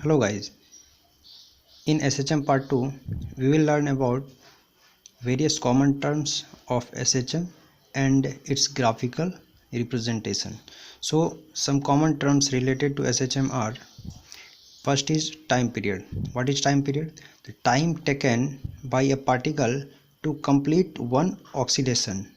Hello guys, in SHM part 2 we will learn about various common terms of SHM and its graphical representation. So some common terms related to SHM are: first is time period. What is time period? The time taken by a particle to complete one oscillation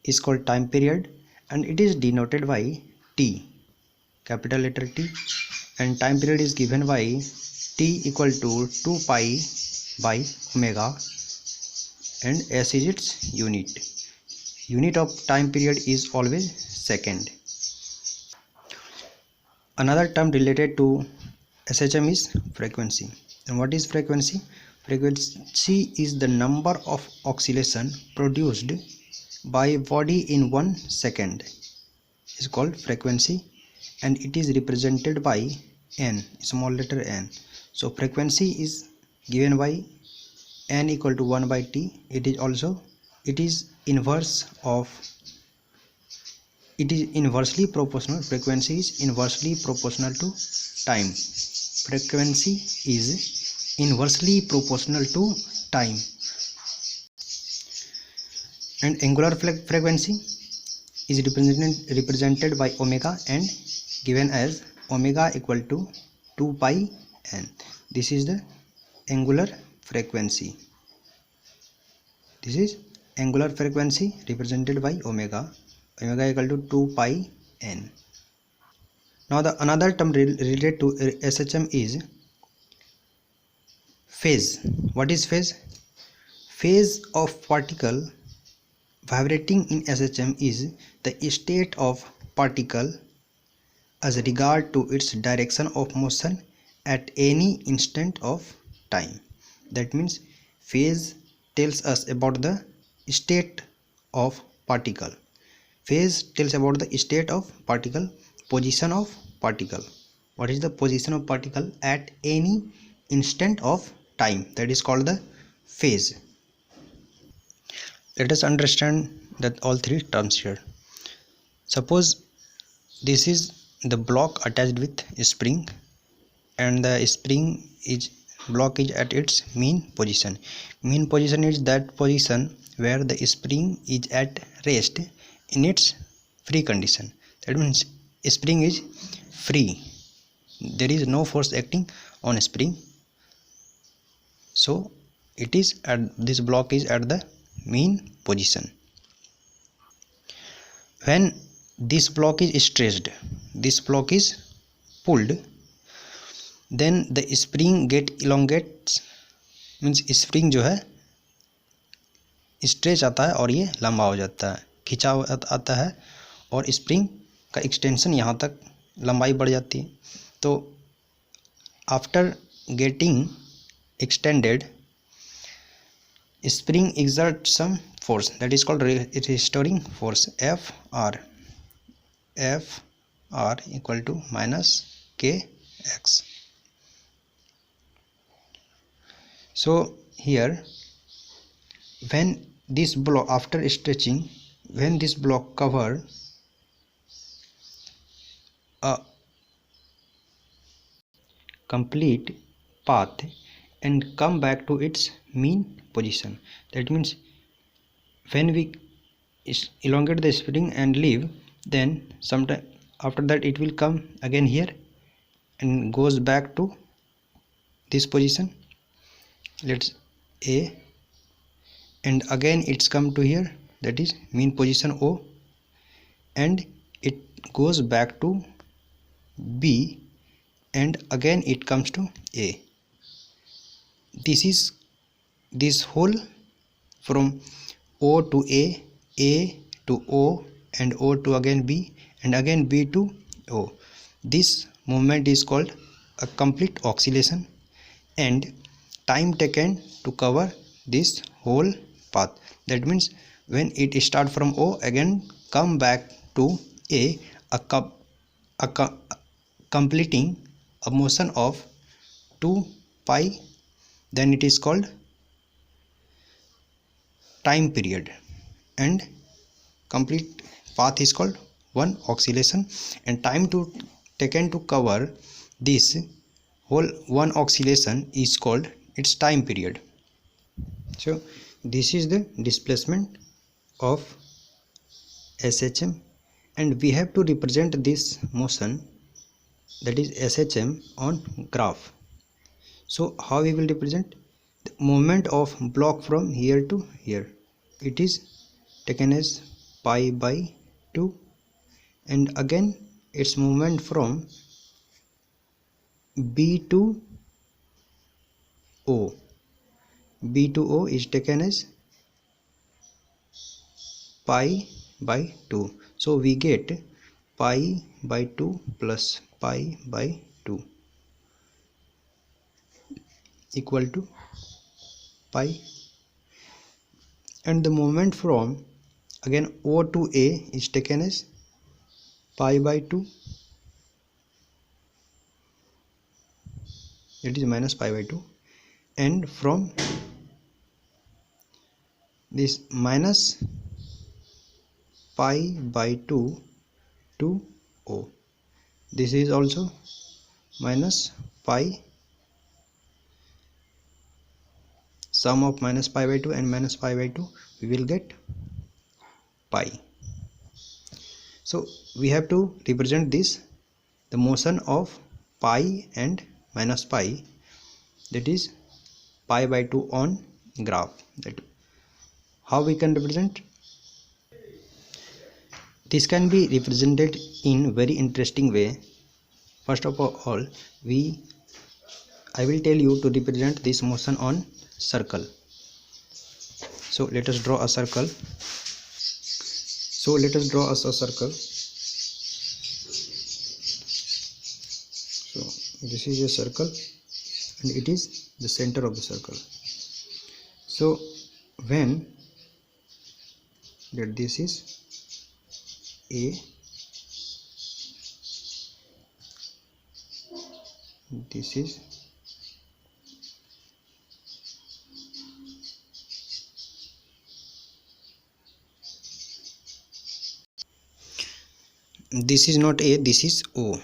is called time period, and it is denoted by T, capital letter T, and time period is given by T equal to 2 pi by omega, and S is its unit. Unit of time period is always second. Another term related to SHM is frequency. And what is frequency? Frequency is the number of oscillation produced by body in 1 second. Is called frequency, and it is represented by n, small letter n. So frequency is given by n equal to 1 by t. It is inversely proportional. Frequency is inversely proportional to time. Frequency is inversely proportional to time. And angular frequency is represented by omega and given as omega equal to 2 pi n. This is the angular frequency. This is angular frequency represented by omega equal to 2 pi n. Now the another term related to SHM is phase. What is phase? Phase of particle vibrating in SHM is the state of particle as regard to its direction of motion at any instant of time. That means phase tells us about the state of particle. Phase tells about the state of particle, position of particle. What is the position of particle at any instant of time? That is called the phase. Let us understand that all three terms here. Suppose this is the block attached with a spring, and the block is at its mean position. Mean position is that position where the spring is at rest in its free condition. That means spring is free. There is no force acting on a spring. So it is at this block is at the mean position. When this block is stretched, this block is pulled, then the spring get elongates, means spring जो है stretch आता है और ये लंबा हो जाता है, खिंचाव आता है और स्प्रिंग का एक्सटेंशन यहाँ तक लंबाई बढ़ जाती है. तो after getting extended, spring exerts some force, that is called restoring force, Fr equal to minus kx. So here, when this block, after stretching, when this block cover a complete path and come back to its mean position, that means when we elongate the spring and leave, then sometime after that it will come again here and goes back to this position, let's A, and again it's come to here, that is mean position O, and it goes back to B, and again it comes to A. This whole from O to A to O, and O to again B, and again B to O. This movement is called a complete oscillation, and time taken to cover this whole path. That means when it start from O, again come back to A, completing a motion of 2 pi, then it is called time period, and complete path is called one oscillation, and time taken to cover this whole one oscillation is called its time period. So this is the displacement of SHM, and we have to represent this motion, that is SHM, on graph. So how we will represent the movement of block from here to here? It is taken as pi by 2, and again its movement from B to O. B to O is taken as pi by 2. So we get pi by 2 plus pi by 2 equal to pi, and the movement from again O to A is taken as pi by 2, that is minus pi by 2, and from this minus pi by 2 to O, this is also minus pi, sum of minus pi by 2 and minus pi by 2, we will get pi. So we have to represent this, the motion of pi and minus pi, that is pi by 2 on graph. That how we can represent? This can be represented in very interesting way. First of all, I will tell you to represent this motion on circle. So let us draw a circle. So let us draw us a circle. So this is a circle, and it is the center of the circle. So when that this is A, this is not A, this is O.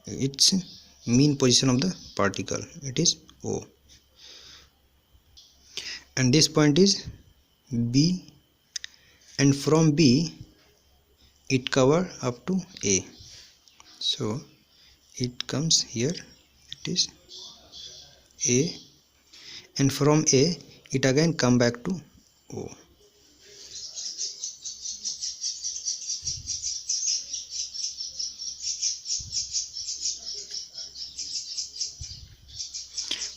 Its mean position of the particle, it is O, and this point is B, and from B it cover up to A. So it comes here, it is A, and from A it again come back to O.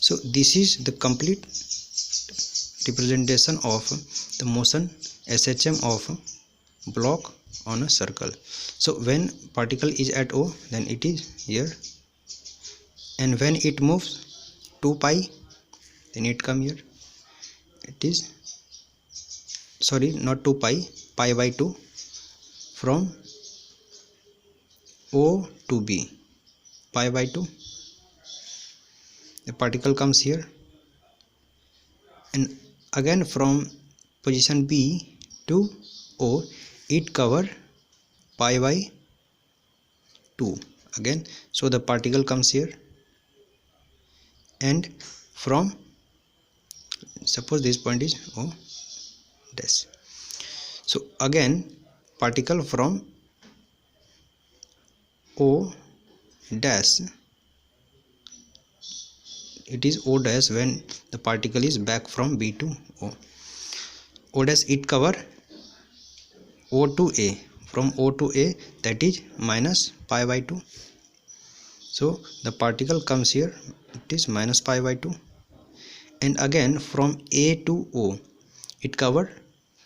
So this is the complete representation of the motion SHM of block on a circle. So when particle is at O, then it is here, and when it moves 2 pi, then it come here. It is, sorry, not 2 pi, pi by 2, from O to B, pi by 2, the particle comes here, and again from position B to O it cover pi by 2 again. So the particle comes here, and from, suppose this point is O dash, so again particle from O dash, it is O dash when the particle is back from B to O. O dash it cover O to A, from O to A, that is minus pi by 2. So the particle comes here, it is minus pi by 2, and again from A to O it cover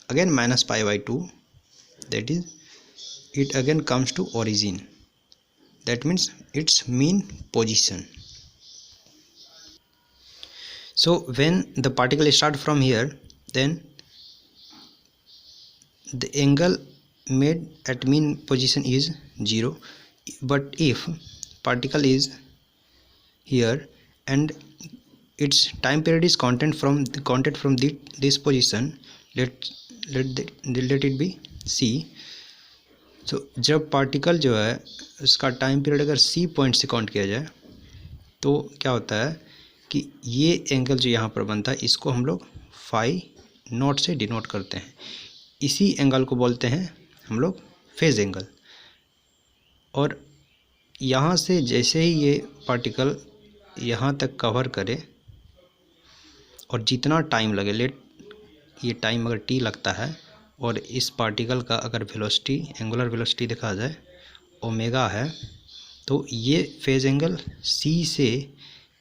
again minus pi by 2, that is it again comes to origin, that means its mean position. So when the particle start from here, then the angle made at mean position is 0, but if particle is here and its time period is counted from this position, let it be C. So जब particle जो है उसका time period अगर C point से count किया जाए, तो क्या होता है कि ये एंगल जो यहाँ पर बनता है इसको हम लोग फाई नॉट से डिनोट करते हैं। इसी एंगल को बोलते हैं हम लोग फेज एंगल। और यहाँ से जैसे ही ये पार्टिकल यहाँ तक कवर करे और जितना टाइम लगे, लेट ये टाइम अगर टी लगता है और इस पार्टिकल का अगर वेलोसिटी, एंगुलर वेलोसिटी देखा जाए ओमेगा है, तो ये फेज एंगल सी से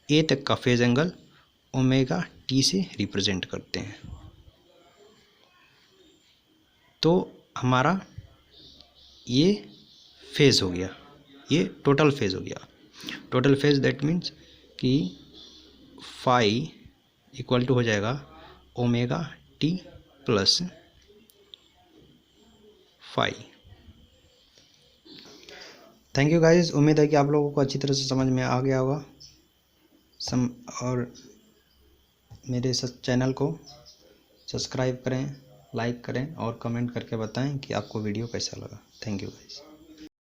ए तक का फेज एंगल ओमेगा टी से रिप्रेजेंट करते हैं। तो हमारा ये फेज हो गया, ये टोटल फेज हो गया। टोटल फेज दैट मीन्स कि फाई इक्वल टू हो जाएगा omega T plus phi. Thank you guys, उम्मीद है कि आप लोगों को अच्छी तरह से समझ में आ गया होगा। और मेरे चैनल को सब्सक्राइब करें, लाइक करें और कमेंट करके बताएं कि आपको वीडियो कैसा लगा। Thank you guys.